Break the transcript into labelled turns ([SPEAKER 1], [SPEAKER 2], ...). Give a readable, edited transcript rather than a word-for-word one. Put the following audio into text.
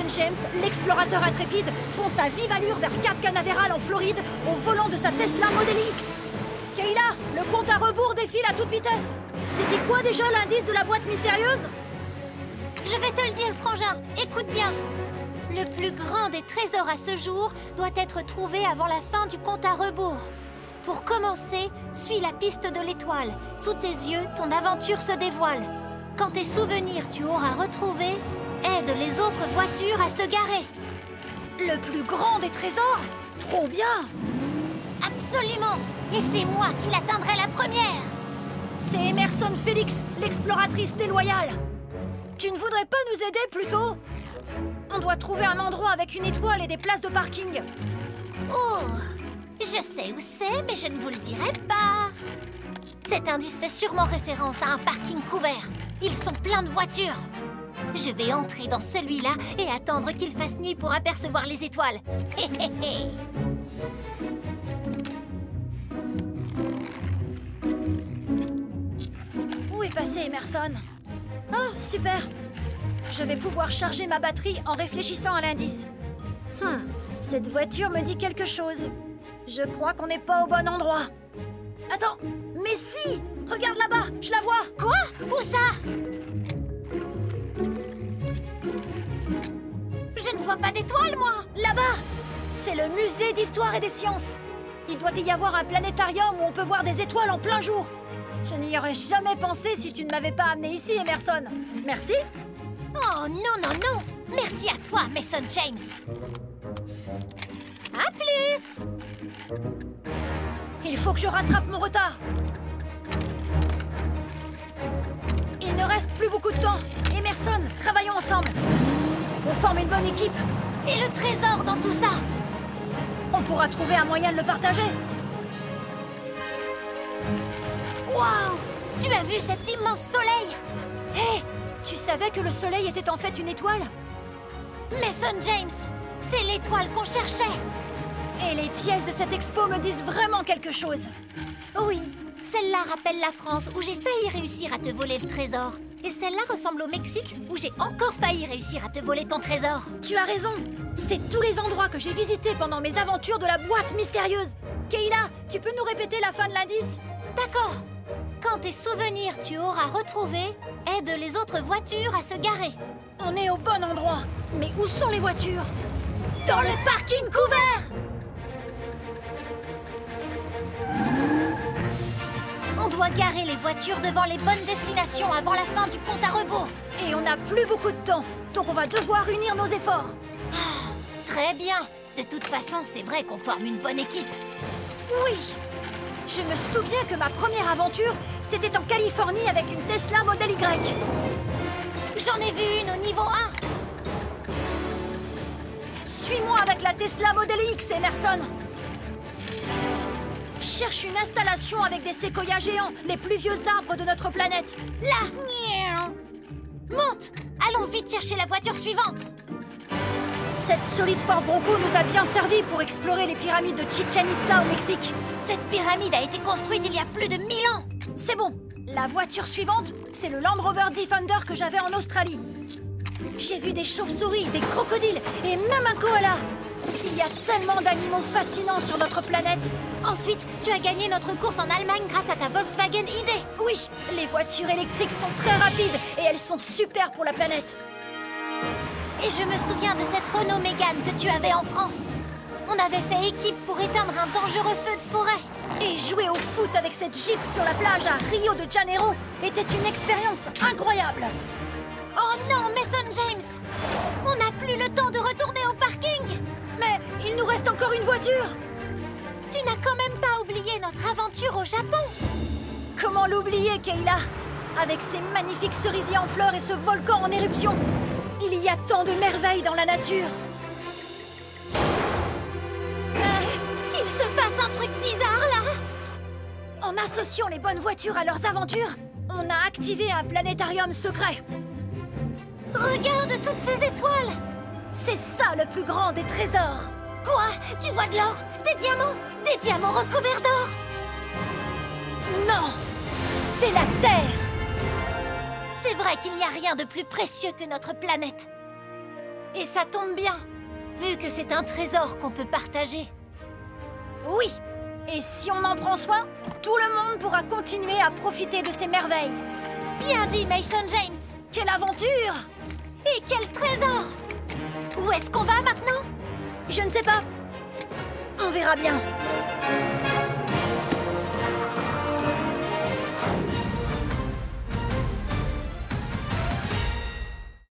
[SPEAKER 1] capitaine James, l'explorateur intrépide, fonce à vive allure vers Cap Canaveral en Floride, au volant de sa Tesla Model X. Kayla, le compte à rebours défile à toute vitesse. C'était quoi déjà l'indice de la boîte mystérieuse?
[SPEAKER 2] Je vais te le dire, frangin. Écoute bien. Le plus grand des trésors à ce jour doit être trouvé avant la fin du compte à rebours. Pour commencer, suis la piste de l'étoile. Sous tes yeux, ton aventure se dévoile. Quand tes souvenirs tu auras retrouvés, aide les autres voitures à se garer.
[SPEAKER 1] Le plus grand des trésors? Trop bien!
[SPEAKER 2] Absolument! Et c'est moi qui l'atteindrai la première!
[SPEAKER 1] C'est Emerson Félix, l'exploratrice déloyale. Tu ne voudrais pas nous aider plutôt? On doit trouver un endroit avec une étoile et des places de parking.
[SPEAKER 2] Oh! Je sais où c'est, mais je ne vous le dirai pas. Cet indice fait sûrement référence à un parking couvert. Ils sont pleins de voitures. Je vais entrer dans celui-là et attendre qu'il fasse nuit pour apercevoir les étoiles. Hé hé hé!
[SPEAKER 1] Où est passé Emerson? Oh, super! Je vais pouvoir charger ma batterie en réfléchissant à l'indice. Cette voiture me dit quelque chose. Je crois qu'on n'est pas au bon endroit. Attends, mais si! Regarde là-bas, je la vois!
[SPEAKER 2] Quoi? Où ça? Je ne vois pas d'étoiles, moi!
[SPEAKER 1] Là-bas! C'est le musée d'histoire et des sciences. Il doit y avoir un planétarium où on peut voir des étoiles en plein jour. Je n'y aurais jamais pensé si tu ne m'avais pas amené ici, Emerson. Merci.
[SPEAKER 2] Oh non, non, non! Merci à toi, Mason James! À plus!
[SPEAKER 1] Il faut que je rattrape mon retard. Il ne reste plus beaucoup de temps. Emerson, travaillons ensemble. On forme une bonne équipe.
[SPEAKER 2] Et le trésor dans tout ça?
[SPEAKER 1] On pourra trouver un moyen de le partager.
[SPEAKER 2] Waouh! Tu as vu cet immense soleil?
[SPEAKER 1] Hé! Tu savais que le soleil était en fait une étoile?
[SPEAKER 2] Mason James, c'est l'étoile qu'on cherchait!
[SPEAKER 1] Et les pièces de cette expo me disent vraiment quelque chose.
[SPEAKER 2] Oui, celle-là rappelle la France où j'ai failli réussir à te voler le trésor. Et celle-là ressemble au Mexique où j'ai encore failli réussir à te voler ton trésor.
[SPEAKER 1] Tu as raison. C'est tous les endroits que j'ai visités pendant mes aventures de la boîte mystérieuse. Kayla, tu peux nous répéter la fin de l'indice?
[SPEAKER 2] D'accord. Quand tes souvenirs tu auras retrouvés, aide les autres voitures à se garer.
[SPEAKER 1] On est au bon endroit. Mais où sont les voitures? Dans le parking couvert!
[SPEAKER 2] On doit garer les voitures devant les bonnes destinations avant la fin du compte à rebours.
[SPEAKER 1] Et on n'a plus beaucoup de temps, donc on va devoir unir nos efforts.
[SPEAKER 2] Ah, très bien. De toute façon, c'est vrai qu'on forme une bonne équipe.
[SPEAKER 1] Oui. Je me souviens que ma première aventure, c'était en Californie avec une Tesla Model Y.
[SPEAKER 2] J'en ai vu une au niveau 1.
[SPEAKER 1] Suis-moi avec la Tesla Model X, Emerson. Cherche une installation avec des séquoias géants, les plus vieux arbres de notre planète.
[SPEAKER 2] Là! Monte! Allons vite chercher la voiture suivante.
[SPEAKER 1] Cette solide Ford Bronco nous a bien servi pour explorer les pyramides de Chichen Itza au Mexique.
[SPEAKER 2] Cette pyramide a été construite il y a plus de 1000 ans.
[SPEAKER 1] C'est bon. La voiture suivante, c'est le Land Rover Defender que j'avais en Australie. J'ai vu des chauves-souris, des crocodiles et même un koala. Il y a tellement d'animaux fascinants sur notre planète.
[SPEAKER 2] Ensuite, tu as gagné notre course en Allemagne grâce à ta Volkswagen ID.
[SPEAKER 1] Oui, les voitures électriques sont très rapides et elles sont super pour la planète.
[SPEAKER 2] Et je me souviens de cette Renault Mégane que tu avais en France. On avait fait équipe pour éteindre un dangereux feu de forêt.
[SPEAKER 1] Et jouer au foot avec cette Jeep sur la plage à Rio de Janeiro était une expérience incroyable.
[SPEAKER 2] Oh non, Mason James! On n'a plus le temps de retourner au parking!
[SPEAKER 1] Mais il nous reste encore une voiture!
[SPEAKER 2] Tu n'as quand même pas oublié notre aventure au Japon!
[SPEAKER 1] Comment l'oublier, Kayla? Avec ces magnifiques cerisiers en fleurs et ce volcan en éruption, il y a tant de merveilles dans la nature!
[SPEAKER 2] Il se passe un truc bizarre, là!
[SPEAKER 1] En associant les bonnes voitures à leurs aventures, on a activé un planétarium secret!
[SPEAKER 2] Regarde toutes ces étoiles!
[SPEAKER 1] C'est ça le plus grand des trésors!
[SPEAKER 2] Quoi? Tu vois de l'or? Des diamants? Des diamants recouverts d'or?
[SPEAKER 1] Non! C'est la Terre!
[SPEAKER 2] C'est vrai qu'il n'y a rien de plus précieux que notre planète. Et ça tombe bien, vu que c'est un trésor qu'on peut partager.
[SPEAKER 1] Oui. Et si on en prend soin, tout le monde pourra continuer à profiter de ces merveilles.
[SPEAKER 2] Bien dit, Mason James.
[SPEAKER 1] Quelle aventure!
[SPEAKER 2] Et quel trésor! Où est-ce qu'on va maintenant?
[SPEAKER 1] Je ne sais pas. On verra bien.